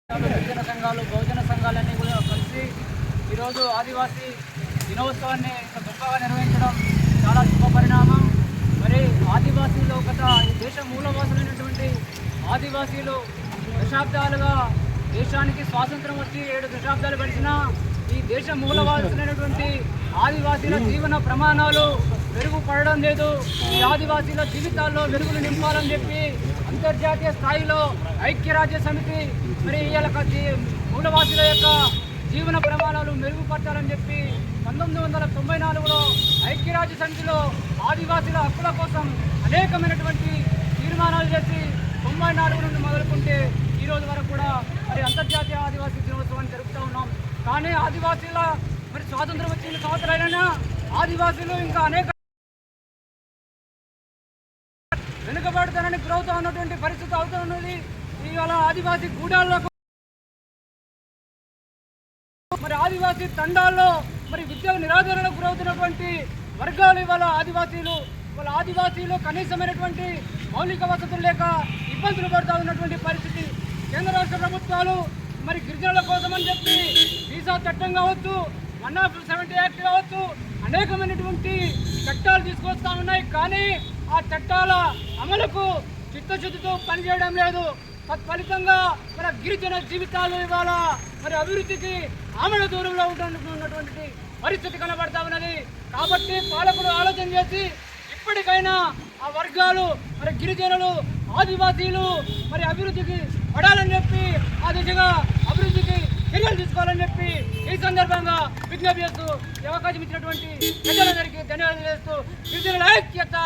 గిరిజన సంఘాలు బహుజన సంఘాలన్నీ కూడా కలిసి ఈరోజు ఆదివాసీ దినోత్సవాన్ని గొప్పగా నిర్వహించడం చాలా శుభ పరిణామం. మరి ఆదివాసీలు ఈ దేశ మూలవాసులైనటువంటి ఆదివాసీలు దశాబ్దాలుగా దేశానికి స్వాతంత్రం వచ్చి 7 దశాబ్దాలు గడిచిన ఈ దేశ మూలవాసులైనటువంటి ఆదివాసీల జీవన ప్రమాణాలు మెరుగుపడడం లేదు. ఈ ఆదివాసీల జీవితాల్లో వెలుగులు నింపాలని చెప్పి అంతర్జాతీయ స్థాయిలో ఐక్యరాజ్య సమితి మరి మూలవాసుల యొక్క జీవన ప్రమాణాలు మెరుగుపరచాలని చెప్పి 1994లో ఐక్యరాజ్య సమితిలో ఆదివాసీల హక్కుల కోసం అనేకమైనటువంటి తీర్మానాలు చేసి 94 నుండి మొదలుకుంటే ఈ రోజు వరకు కూడా మరి అంతర్జాతీయ ఆదివాసీ దినోత్సవాన్ని జరుపుతూ ఉన్నాం. కానీ ఆదివాసీల మరి స్వాతంత్రం వచ్చిన సంవత్సరాలైనా ఆదివాసీలు ఇంకా అనేక వెనుకబడతానని గురవుతూ ఉన్నటువంటి పరిస్థితి అవుతున్నది. ఇవాళ ఆదివాసీ గూడాల్లో మరి ఆదివాసీ తండాల్లో మరి విద్యా నిరాదరణకు గురవుతున్నటువంటి వర్గాలు ఇవాళ ఆదివాసీలు కనీసమైనటువంటి మౌలిక వసతులు లేక ఇబ్బందులు పడుతూ ఉన్నటువంటి పరిస్థితి. కేంద్ర రాష్ట్ర ప్రభుత్వాలు మరి గిరిజనుల కోసం అని చెప్పి వీసా చట్టం కావచ్చు, 170 యాక్ట్ కావచ్చు, అనేకమైనటువంటి చట్టాలు తీసుకొస్తా ఉన్నాయి. కానీ ఆ చట్టాల అమలుకు చిత్తశుద్ధితో పనిచేయడం లేదు. తత్ఫలితంగా మన గిరిజన జీవితాలు ఇవాళ మరి అభివృద్ధికి ఆమడ దూరంలో ఉన్నటువంటి పరిస్థితి కనబడతా ఉన్నది. కాబట్టి పాలకులు ఆలోచన చేసి ఇప్పటికైనా ఆ వర్గాలు మరి గిరిజనులు ఆదివాసీలు మరి అభివృద్ధికి పడాలని చెప్పి ఆ దిశగా అభివృద్ధికి చర్యలు తీసుకోవాలని చెప్పి ఈ సందర్భంగా విజ్ఞప్తి చేస్తూ అవకాశం ఇచ్చినటువంటి ప్రజలందరికీ ధన్యవాదాలు చేస్తూ గిరిజనుల ఐక్యత